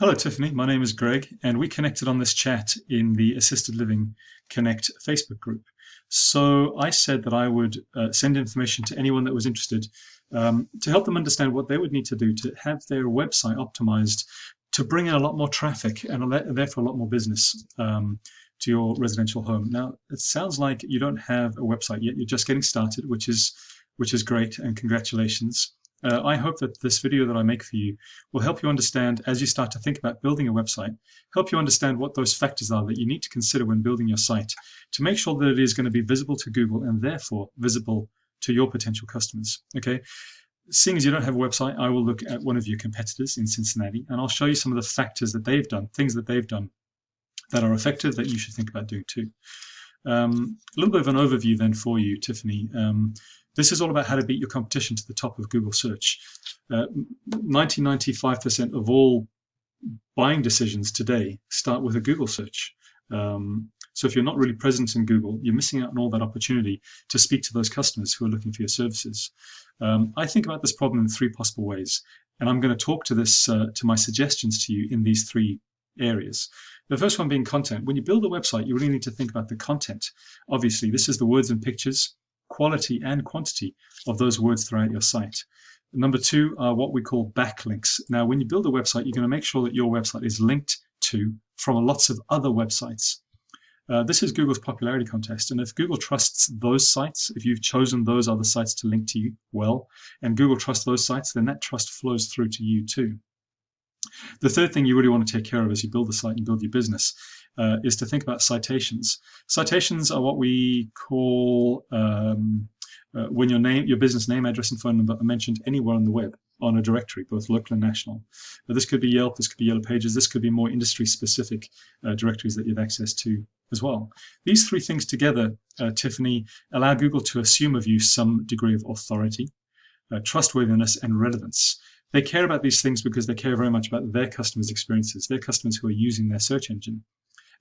Hello, Tiffany. My name is Greg, and we connected on this chat in the Assisted Living Connect Facebook group. So I said that I would send information to anyone that was interested to help them understand what they would need to do to have their website optimized to bring in a lot more traffic and therefore a lot more business to your residential home. Now, it sounds like you don't have a website yet. You're just getting started, which is great, and congratulations. I hope that this video that I make for you will help you understand, as you start to think about building a website, help you understand what those factors are that you need to consider when building your site to make sure that it is going to be visible to Google and therefore visible to your potential customers. Okay. Seeing as you don't have a website, I will look at one of your competitors in Cincinnati and I'll show you some of the factors that they've done, things that they've done that are effective that you should think about doing too. A little bit of an overview then for you, Tiffany. This is all about how to beat your competition to the top of Google search. 95% of all buying decisions today start with a Google search. So if you're not really present in Google, you're missing out on all that opportunity to speak to those customers who are looking for your services. I think about this problem in three possible ways, and I'm going to talk to this to my suggestions to you in these three areas. The first one being content. When you build a website, you really need to think about the content. Obviously, this is the words and pictures, quality and quantity of those words throughout your site. Number two are what we call backlinks. Now, when you build a website, you're going to make sure that your website is linked to from lots of other websites. This is Google's popularity contest, and if Google trusts those sites, if you've chosen those other sites to link to you, well, and Google trusts those sites, then that trust flows through to you too. The third thing you really want to take care of as you build the site and build your business is to think about citations. Citations are what we call when your business name, address, and phone number are mentioned anywhere on the web, on a directory, both local and national. This could be Yelp, this could be Yellow Pages, this could be more industry-specific directories that you have access to as well. These three things together, Tiffany, allow Google to assume of you some degree of authority, trustworthiness, and relevance. They care about these things because they care very much about their customers' experiences, their customers who are using their search engine.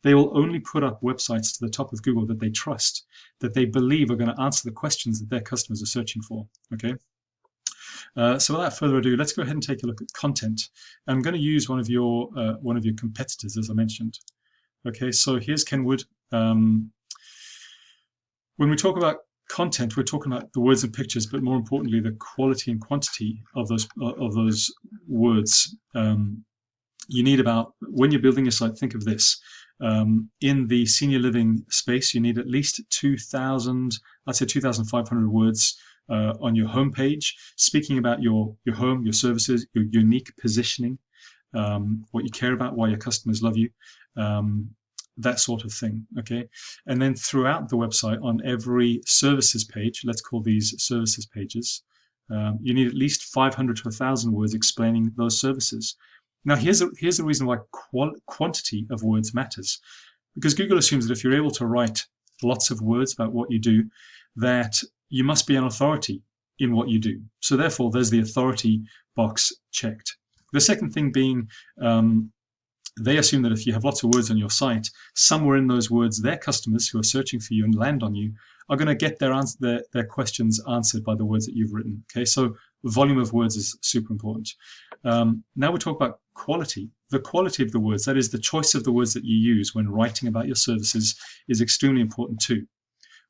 They will only put up websites to the top of Google that they trust, that they believe are going to answer the questions that their customers are searching for. Okay. So without further ado, let's go ahead and take a look at content. I'm going to use one of your competitors, as I mentioned. Okay. So here's Kenwood. When we talk about content, we're talking about the words and pictures, but more importantly, the quality and quantity of those words. You need about, when you're building a site, think of this. In the senior living space, you need at least 2,000, I'd say 2,500 words on your homepage, speaking about your home, your services, your unique positioning, what you care about, why your customers love you, that sort of thing. Okay, and then throughout the website, on every services page, let's call these services pages, you need at least 500 to 1,000 words explaining those services. Now, here's the reason why quantity of words matters. Because Google assumes that if you're able to write lots of words about what you do, that you must be an authority in what you do. So therefore, there's the authority box checked. The second thing being, they assume that if you have lots of words on your site, somewhere in those words, their customers who are searching for you and land on you are going to get their questions answered by the words that you've written. Okay, so volume of words is super important. Now we talk about quality. The quality of the words, that is the choice of the words that you use when writing about your services, is extremely important too.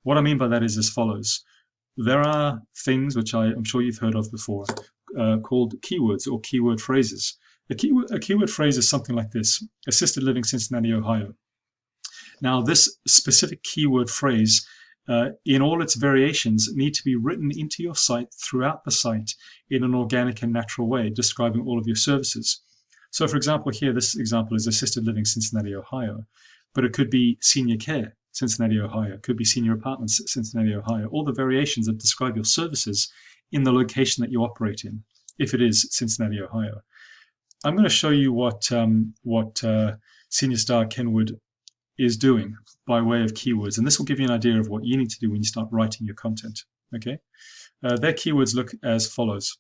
What I mean by that is as follows. There are things which I'm sure you've heard of before called keywords or keyword phrases. A keyword phrase is something like this: Assisted Living Cincinnati, Ohio. Now, this specific keyword phrase, in all its variations, need to be written into your site throughout the site in an organic and natural way, describing all of your services. So, for example, here, this example is Assisted Living Cincinnati, Ohio, but it could be Senior Care Cincinnati, Ohio. It could be Senior Apartments Cincinnati, Ohio. All the variations that describe your services in the location that you operate in, if it is Cincinnati, Ohio. I'm going to show you what Senior Star Kenwood is doing by way of keywords, and this will give you an idea of what you need to do when you start writing your content. Okay, their keywords look as follows.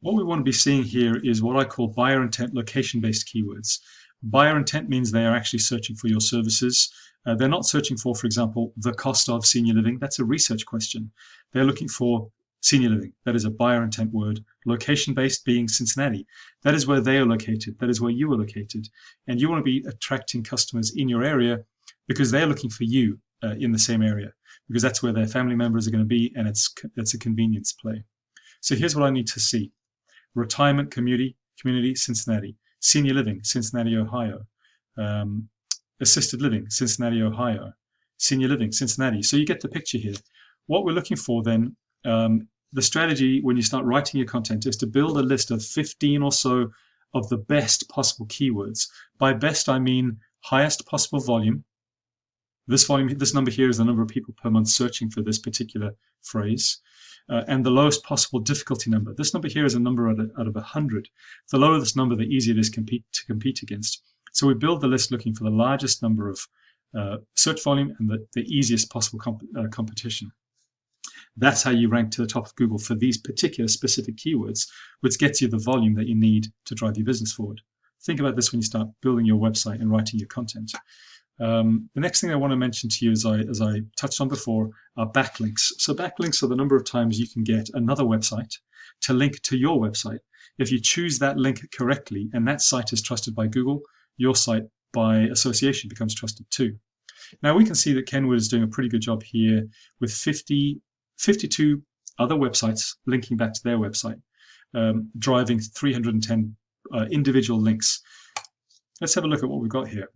What we want to be seeing here is what I call buyer intent location-based keywords. Buyer intent means they are actually searching for your services. They're not searching for example, the cost of senior living. That's a research question. They're looking for Senior living, that is a buyer intent word. Location-based being Cincinnati. That is where they are located. That is where you are located. And you want to be attracting customers in your area because they're looking for you in the same area, because that's where their family members are going to be, and it's a convenience play. So here's what I need to see. Retirement community, Cincinnati. Senior living, Cincinnati, Ohio. Assisted living, Cincinnati, Ohio. Senior living, Cincinnati. So you get the picture here. What we're looking for then, the strategy when you start writing your content is to build a list of 15 or so of the best possible keywords. By best, I mean highest possible volume. This number here is the number of people per month searching for this particular phrase. And the lowest possible difficulty number. This number here is a number out of 100. The lower this number, the easier it is to compete against. So we build the list looking for the largest number of search volume and the easiest possible competition. That's how you rank to the top of Google for these particular specific keywords, which gets you the volume that you need to drive your business forward. Think about this when you start building your website and writing your content. The next thing I want to mention to you, as I touched on before, are backlinks. So backlinks are the number of times you can get another website to link to your website. If you choose that link correctly and that site is trusted by Google, your site by association becomes trusted too. Now we can see that Kenwood is doing a pretty good job here with 52 other websites linking back to their website, driving 310 individual links. Let's have a look at what we've got here.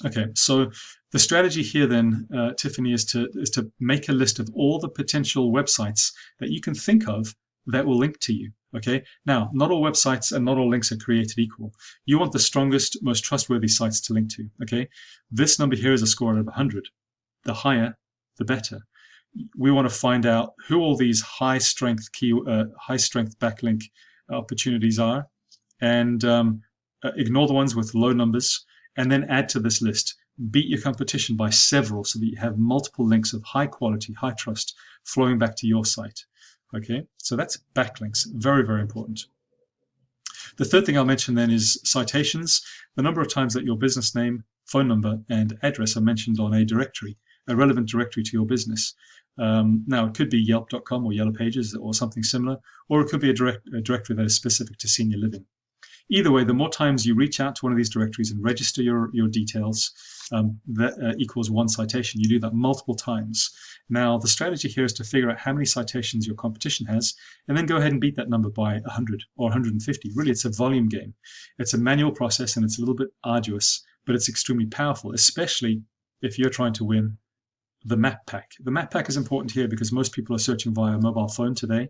Okay, so the strategy here then, Tiffany, is to make a list of all the potential websites that you can think of that will link to you. Okay, now not all websites and not all links are created equal. You want the strongest, most trustworthy sites to link to. Okay, this number here is a score out of 100. The higher, the better. We want to find out who all these high strength backlink opportunities are, and ignore the ones with low numbers, and then add to this list. Beat your competition by several so that you have multiple links of high quality, high trust flowing back to your site. Okay, so that's backlinks, very, very important. The third thing I'll mention then is citations. The number of times that your business name, phone number, and address are mentioned on a directory, a relevant directory to your business. Now, it could be Yelp.com or Yellow Pages or something similar, or it could be a directory that is specific to senior living. Either way, the more times you reach out to one of these directories and register your details, that equals one citation. You do that multiple times. Now, the strategy here is to figure out how many citations your competition has, and then go ahead and beat that number by 100 or 150. Really, it's a volume game. It's a manual process, and it's a little bit arduous, but it's extremely powerful, especially if you're trying to win the map pack. The map pack is important here because most people are searching via mobile phone today.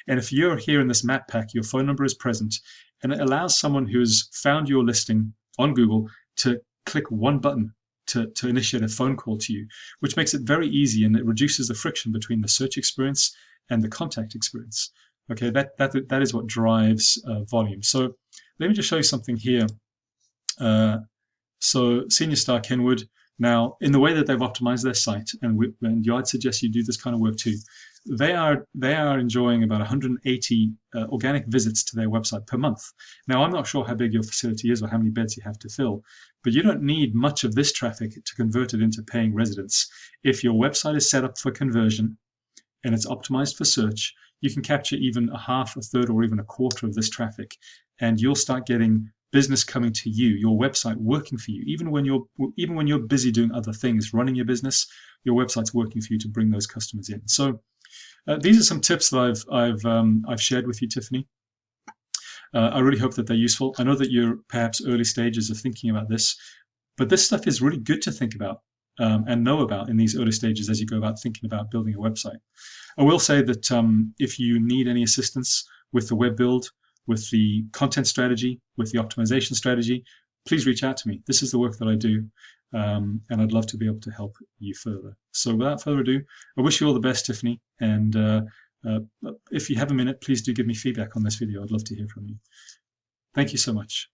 And if you're here in this map pack, your phone number is present, and it allows someone who's found your listing on Google to click one button to initiate a phone call to you, which makes it very easy, and it reduces the friction between the search experience and the contact experience. Okay, that is what drives volume. So let me just show you something here. So Senior Star Kenwood, now in the way that they've optimized their site, and I'd suggest you do this kind of work too, they are enjoying about 180 organic visits to their website per month. Now, I'm not sure how big your facility is or how many beds you have to fill, but you don't need much of this traffic to convert it into paying residents. If your website is set up for conversion and it's optimized for search, you can capture even a half, a third, or even a quarter of this traffic, and you'll start getting business coming to you, your website working for you. Even when you're busy doing other things, running your business, your website's working for you to bring those customers in. So these are some tips that I've shared with you, Tiffany. I really hope that they're useful. I know that you're perhaps early stages of thinking about this, but this stuff is really good to think about and know about in these early stages as you go about thinking about building a website. I will say that if you need any assistance with the web build, with the content strategy, with the optimization strategy, please reach out to me. This is the work that I do, and I'd love to be able to help you further. So without further ado, I wish you all the best, Tiffany, and if you have a minute, please do give me feedback on this video. I'd love to hear from you. Thank you so much.